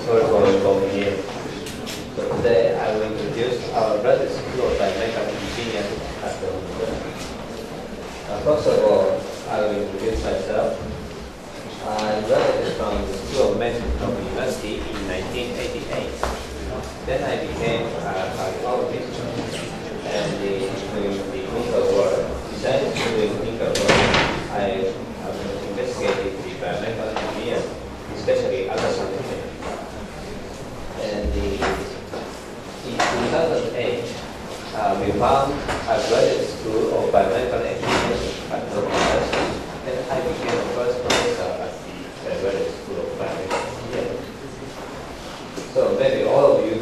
Sorry for going here. So today I will introduce our graduate school of biomedical engineering at the university. First of all, I will introduce myself. I graduated from the School of Medicine of the university in 1988. Then I became a cardiologist and doing the clinical work. Besides doing clinical work, I have investigated the biomedical engineer, especially ultrasound imaging. And in 2008, we found a graduate school of biomedical engineering at Tohoku University, and I became the first professor at the graduate school of biomedical engineering. So maybe all of you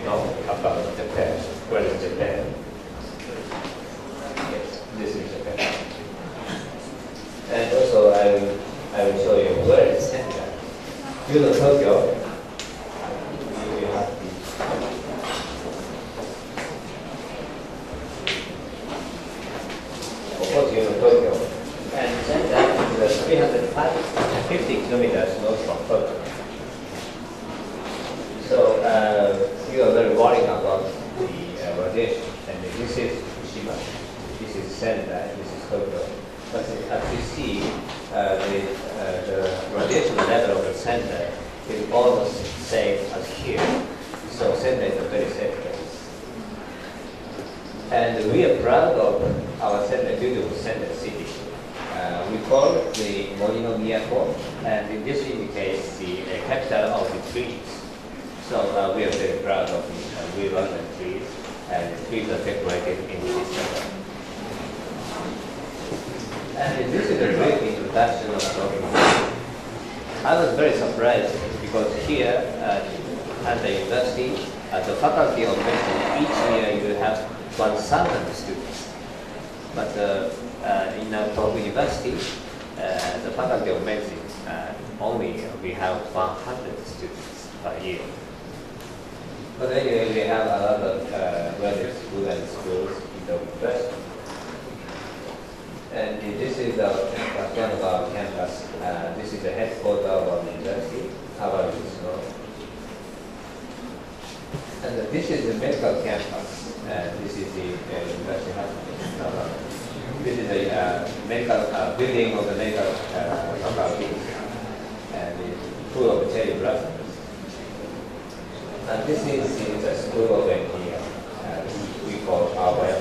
know about Japan. Where is Japan? Yes, this is Japan. And also I will show you where it's centered. You know Tokyo. You have the of course you know Tokyo. And Sendai is 350 kilometers north from Tokyo. So you are very worried about the radiation. And this is Fukushima, this is Sendai, this is Tokyo. But as you see, the radiation level of the Sendai is almost the same as here. So Sendai is a very safe place. And we are proud of our Sendai, beautiful Sendai city. We call it the Morino Miyako, and this indicates the capital of the trees. So we are very proud of the rivers and trees, and the trees are decorated in this center. And this is a brief introduction of Tohoku. I was very surprised because here at the university, at the faculty of medicine, each year you have 1,000 students. But in Tohoku University, the faculty of medicine, only we have 100 students per year. But anyway, we have a lot of graduate schools and schools in the university. And this is one of our campus. This is the headquarters of our university, our school. And this is the medical campus. This is the university hospital. This is the medical building of the medical faculty, and it's full of cherry blossoms. And this is the school of engineering, we call our web.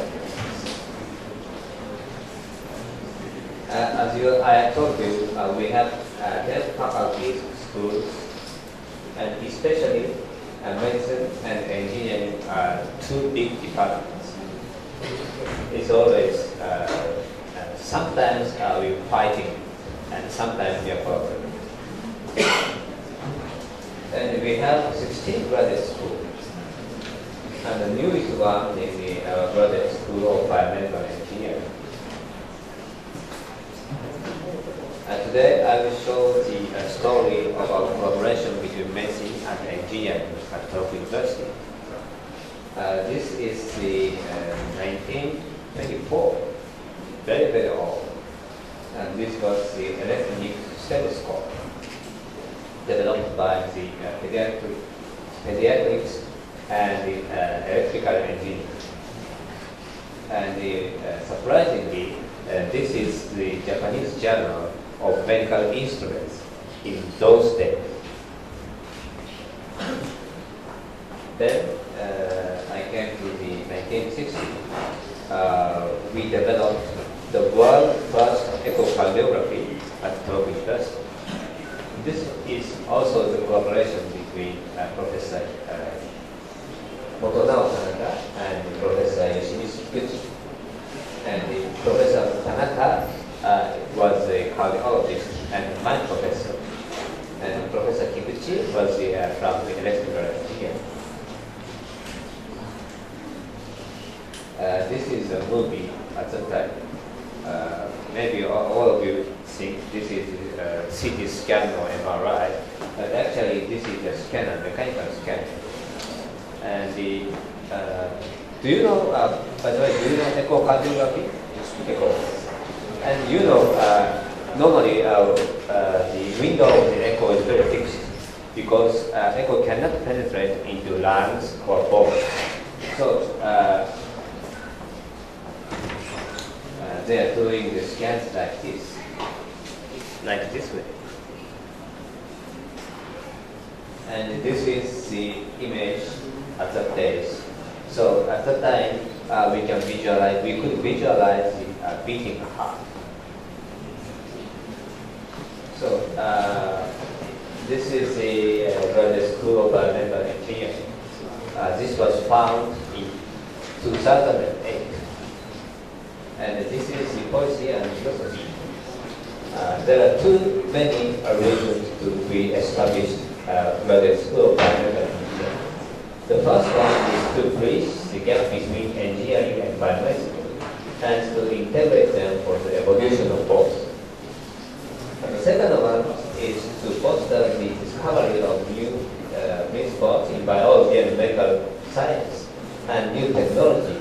As I told you, we have 10 faculties, schools, and especially medicine and engineering are two big departments. It's always, sometimes we're fighting, and sometimes we are cooperating. And we have 16 graduate schools. And the newest one is the graduate school of biomedical engineering. Today I will show the story about collaboration between medicine and engineering at Tohoku University. This is the 1924, very, very old. And this was the electronic stethoscope developed by the pediatrics and the electrical engineers. And surprisingly, this is the Japanese journal of medical instruments in those days. Then I came to the 1960s. We developed the world's first echocardiography at Tohoku University. This is also the collaboration between Professor Motonao Tanaka and Professor Yoshimitsu Kikuchi. And Professor Tanaka was a cardiologist and my professor. And Professor Kikuchi was from the electrical engineering. This is a movie at the time. Maybe all of you think this is a CT scan or MRI, but actually this is a scanner, mechanical scanner. And do you know, by the way, do you know echocardiography? Echo. And you know, normally the window of the echo is very fixed. because echo cannot penetrate into lungs or bone. So they are doing the scans like this way. And this is the image at that days. So at that time, we could visualize the beating heart. So this is the School of Biomedical Engineering. This was found in 2008. And this is the policy and philosophy. There are too many reasons to be established graduate school of biomedical engineering. The first one is to bridge the gap between engineering and biomedical, and to integrate them for the evolution of both. And the second one is to foster the discovery of new spots in biology and medical science and new technology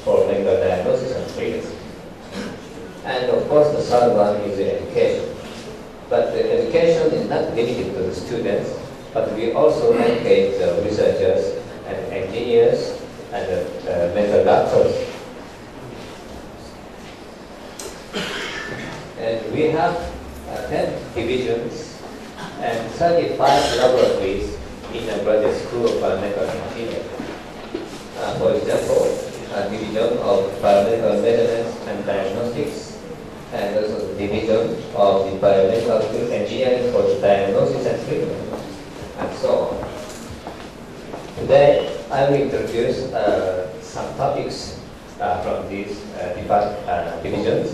for medical diagnosis and treatment. And of course, the third one is education. But the education is not limited to the students, but we also educate the researchers and engineers and medical doctors. And we have 10 divisions and 35 laboratories in the graduate school of biomedical engineering. For example, a division of biomedical measurements and diagnostics, and also the division of the biomedical engineering for the diagnosis and treatment, and so on. Today, I will introduce some topics from these divisions,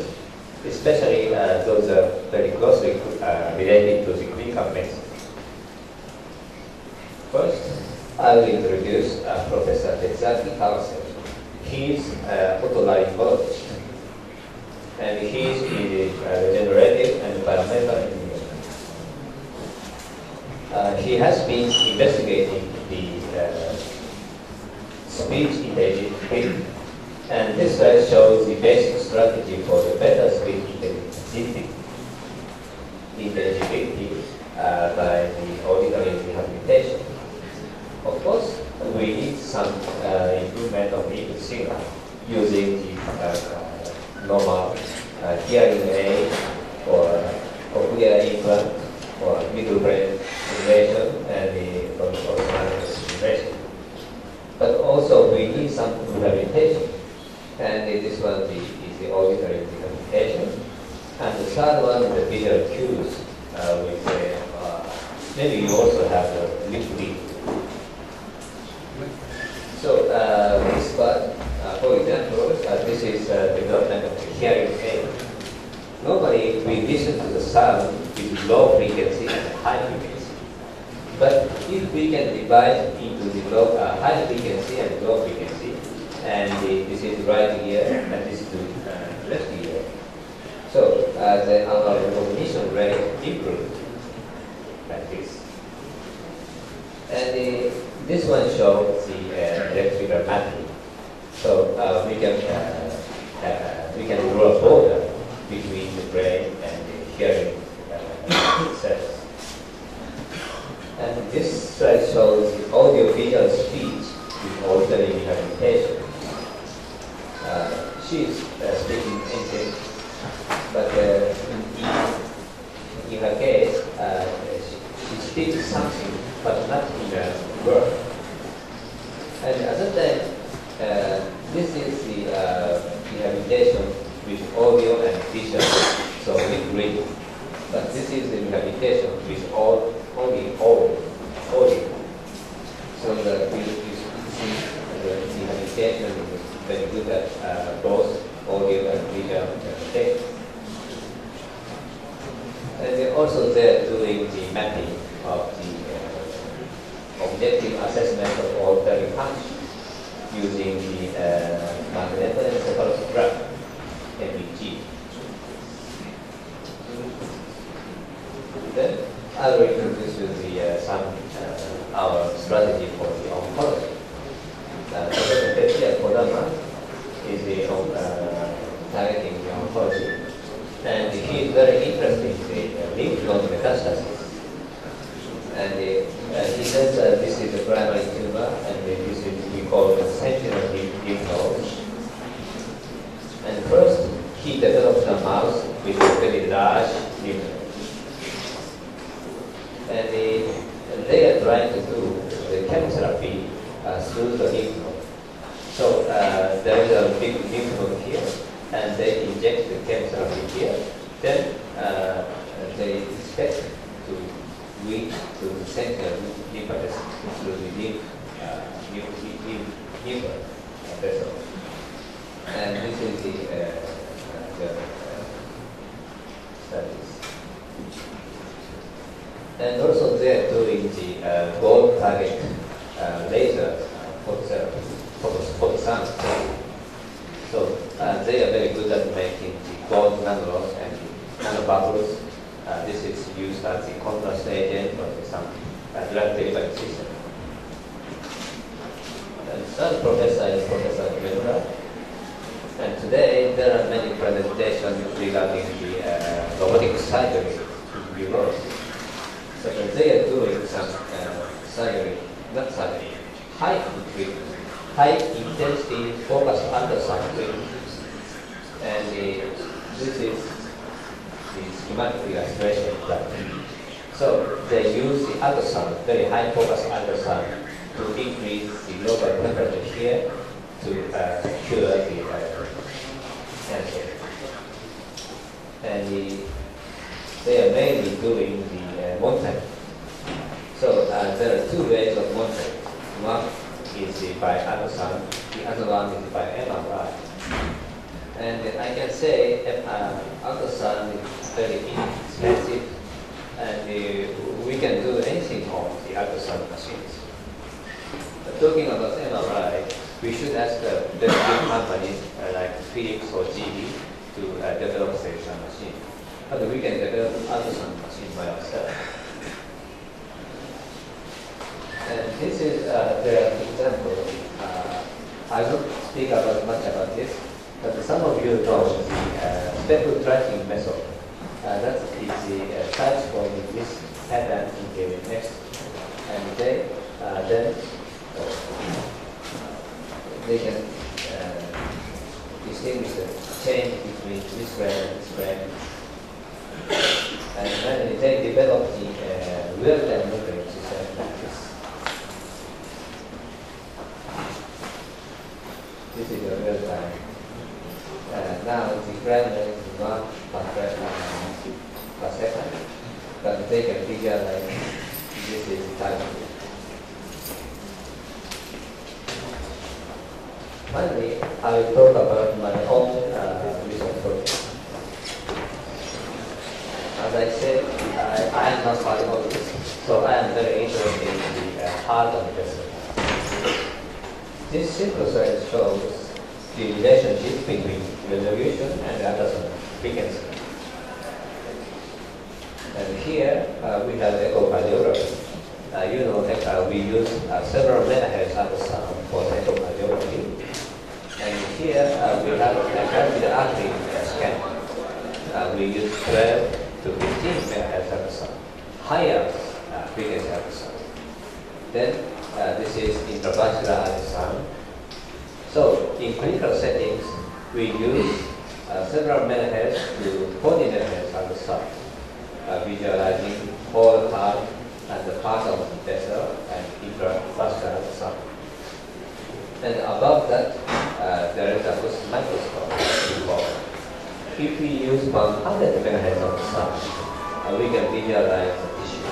especially those are very closely related to the clinical medicine. First, I will introduce Professor Tetsuaki Kawase. He is an otolaryngologist, and he is the regenerative and biomedical engineer. He has been investigating the speech intelligibility, and this slide shows the basic strategy for the better speech intelligibility by the auditory rehabilitation. Of course, we need some improvement of the input signal using the normal hearing aid or cochlear implant or middle brain stimulation and the automatic stimulation. But also we need some rehabilitation, and this one is the auditory rehabilitation. And the third one is the visual cues. Maybe you also have the lip read. So this part, for example, this is development of the hearing aid. Normally, we listen to the sound with low frequency and high frequency. But if we can divide into the high frequency and low frequency, and this is right ear and this is the left ear, so our recognition rate improves like this. And this one shows the electrical mapping. So we can draw a border between the brain and the hearing cells. And this slide shows the audio-visual speech with auditory rehabilitation. She is speaking anything, but in her case, she speaks something, but not in a word. And at that time, this is the rehabilitation with audio and visual, so with reading. But this is the rehabilitation with only audio. So the rehabilitation is very good at both audio and visual rehabilitation. And they're also there doing the mapping of the objective assessment of auditory function using the magnetoencephalograph, MEG. Then I will introduce you our strategy for the oncology. Professor Tetsuya Kodama is targeting the oncology, and he is very interested in the lymph node metastasis. And they are trying to do the chemotherapy through the lymph node. So there is a big lymph node here, and they inject the chemotherapy here. Then they expect to reach to the center lymphatic through the lymph vessel. And this is the studies. And also they are doing the gold target laser phototherapy, photoscience. So they are very good at making the gold nanos and the nanobubbles. This is used as the contrast agent for some drug delivery system. And third professor is Professor Mendra. And today there are many presentations regarding the robotic surgery in Europe. So they are doing some surgery, not surgery, high intensity focused ultrasound treatment. And this is the schematic illustration. So they use the ultrasound, very high focus ultrasound, to increase the local temperature here to cure the cancer. And they are mainly doing the monitoring. So there are two ways of monitoring. One is by ultrasound, the other one is by MRI. And I can say ultrasound is very inexpensive, and we can do anything on the ultrasound machines. But talking about MRI, we should ask the big companies like Philips or GE to develop such a machine. But we can develop ultrasound machine by ourselves. And this is their example. I won't speak much about this, but some of you know the speckle tracking method. That is the search for this pattern in the next, and then they can distinguish the change between this brand and this brand. And then they develop the real-time monitoring system like this. This is a real-time. Now the gram is 1 per second, but they can figure like this is the time. Finally, I will talk about my own research project. As I said, I am not cardiologist, so I am very interested in the heart of the vessel. This simple slide shows the relationship between resolution and ultrasound frequency. And here we have echocardiography. You know that we use several megahertz ultrasound for echocardiography. And here we have a cardiac artery scan. We use 12 to 15 megahertz ultrasound, higher frequency ultrasound. Then this is intravascular ultrasound. So in clinical settings, we use several megahertz to 40 megahertz ultrasound, visualizing whole heart and the part of the vessel and intravascular ultrasound. And above that, there is a microscope involved. If we use 100 megahertz ultrasound, we can visualize the tissue.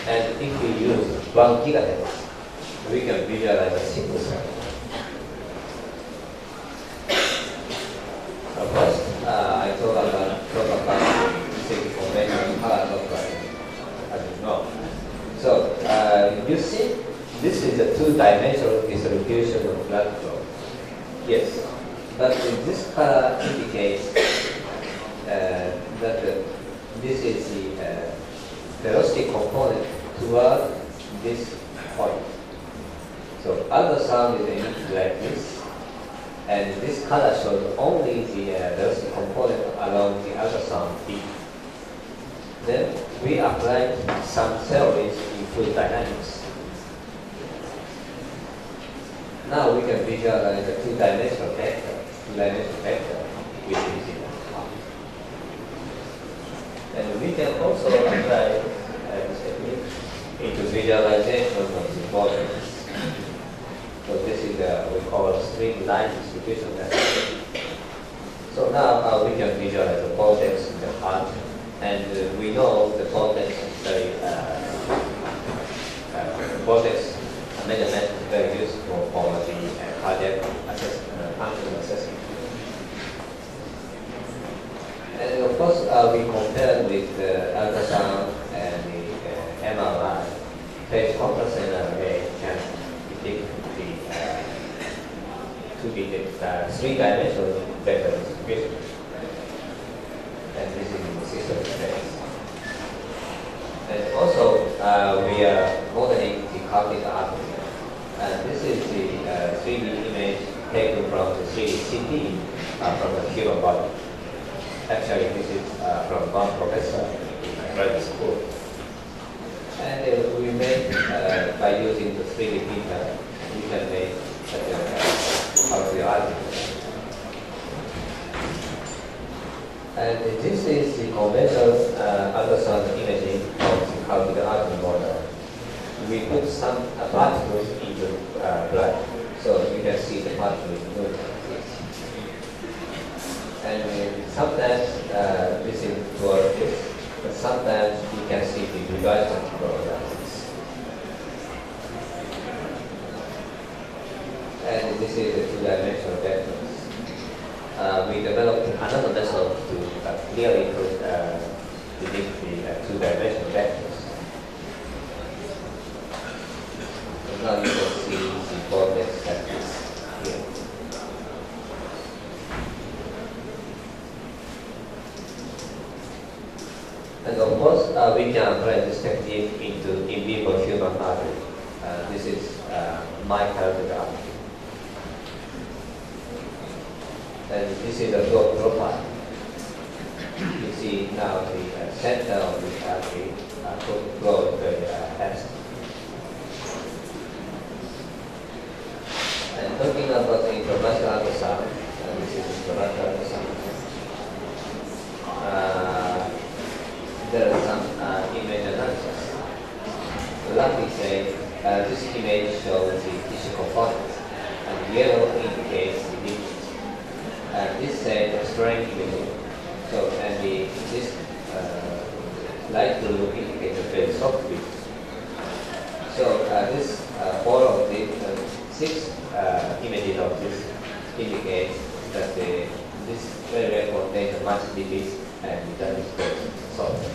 And if we use 1 gigahertz, we can visualize a single cell. First, I talk about basic formation color look like, as you know. So you see, this is a two-dimensional distribution of blood flow. Yes, but this color indicates that this is the velocity component toward this point. So ultrasound is emitted like this. And this color shows only the velocity component along the ultrasound beam. Then we applied some theories in fluid dynamics. Now we can visualize a two-dimensional vector, which is in the heart. And we can also apply this technique into visualization of the vortex. So this is we call a streamline distribution method. So now we can visualize the vortex in the heart, and we know the vortex is very vortex measurement is very useful for the cardiac functional assessment. And of course, we compared with the ultrasound and the MRI. Phase contrast MRI can predict the three-dimensional vector distribution. And this is in the system space. And also, we are modeling the cardiac artery. And this is the 3D image taken from the 3D CT from the human body. Actually, this is from one professor in my graduate school. And we made, by using the 3D printer, we can make such a cardiac artery. And this is the conventional ultrasound imaging of the cardiac artery model. We put some particles in the blood, so you can see the particles moving. And sometimes this is fluorescence, but sometimes you can see the reversal fluorescence. And this is the two-dimensional vectors. We developed another method to clearly predict the two-dimensional vectors. And now you can see the vortex like this here. And of course, we can apply this technique into in vivo human artery. This is my cardiac artery. And this is the flow profile. You see now the center of the artery flow is very fast. And talking about the intravascular ultrasound, this is intravascular ultrasound. There are some image analysis. Luckily say, this image shows the tissue components, and yellow indicates the digits. This says the strain imaging. So, and this light blue indicates the very soft bit. So, this four of the six images of this indicates that this very contains much digits and that is very soft.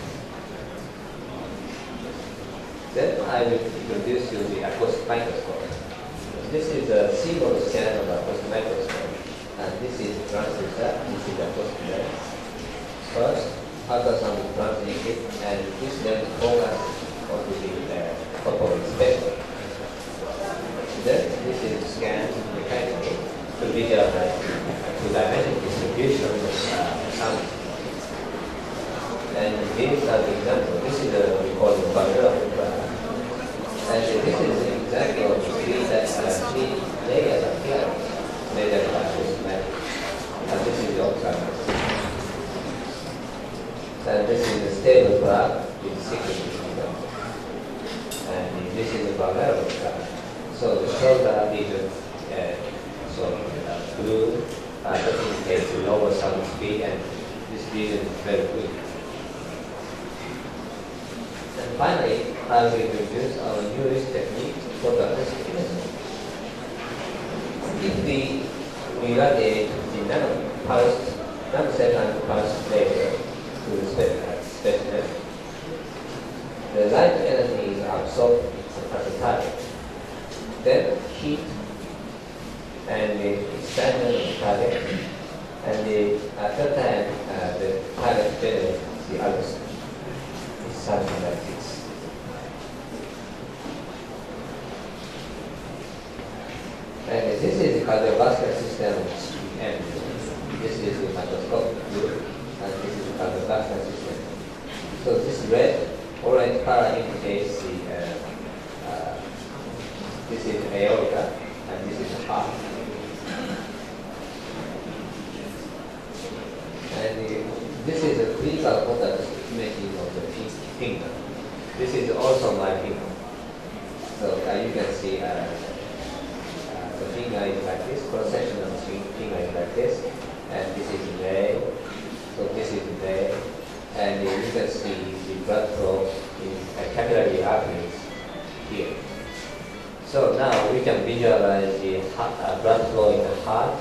Then I will introduce you the acoustic microscope. This is a single scan of acoustic microscope. And this is transducer, this is acoustic lens. First, ultrasound is transmitted, and this lens focuses onto the top of the spectrum. Then this is scanned mechanically to visualize two-dimensional distribution of sound. And these are the examples. This is we call the Biomedical graph. And this is an example of three layers of hair measured by this method. And this is the oxide. And this is a stable graph with sequence. And this is a Biomedical graph. So the shoulder region, blue, that indicates lower sound speed, and this region is very weak. And finally, I will introduce our newest technique for diagnostic imaging. If we irradiate the nanosecond pulse laser to the specimen, the light energy is absorbed at the target. Then heat and the expansion of the target, and at that time the target generates the ultrasound. It's something like this. And this is the cardiovascular system and this is the microscopic view, and this is the cardiovascular system. So this red, orange color indicates this is aorta, and this is heart. And this is a clinical contact imaging of the finger. This is also my finger. you can see the finger is like this, cross-section of the finger is like this, and this is leg, so this is leg, and you can see the blood flow in capillary arteries here. So now we can visualize the blood flow in the heart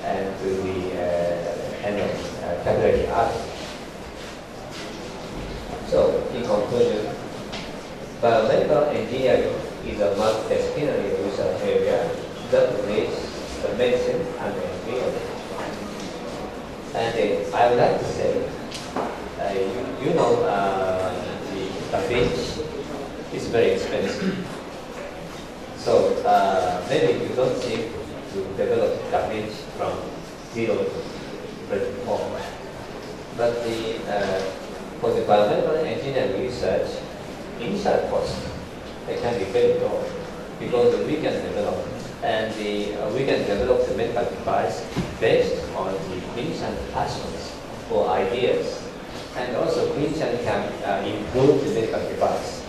and to the end of capillary artery. So in conclusion, biomedical engineering is a multidisciplinary research area that relates the medicine and engineering. And I would like to say, the Da Vinci is very expensive. So maybe you don't seek to develop Da Vinci from zero to very more. But for the biomedical engineering research, initial cost it can be very low because we can develop the medical device based on the clinician passions or ideas, and also clinician can improve the medical device.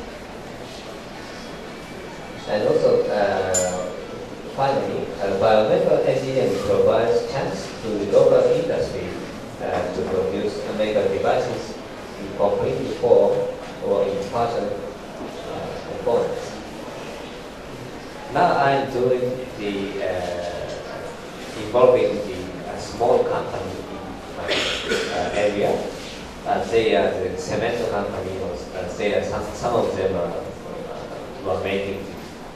And also, finally, biomedical engineering provides chance to the local industry to produce medical devices in complete form or in partial components. Now I'm doing the involving the small company in my area. They are the cement company. Some of them were making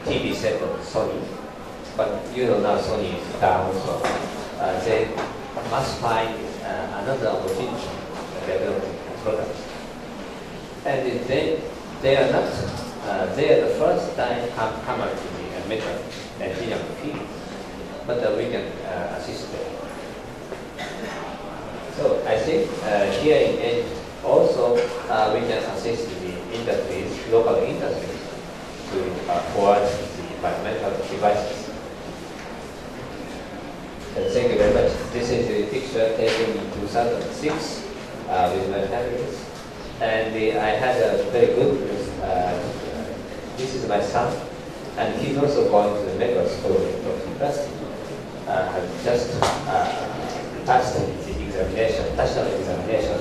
TV set of Sony, but now Sony is down, so they must find another opportunity to develop products. And they are not, they are the first time come out to the medical engineering field, but we can assist them. So I think here in Egypt also we can assist the industries, local industries, to forward the biomedical devices. Thank you very much. This is a picture taken in 2006 with my family. And I had a very good, this is my son, and he's also going to the medical school in the university. Just passed the examination, national examination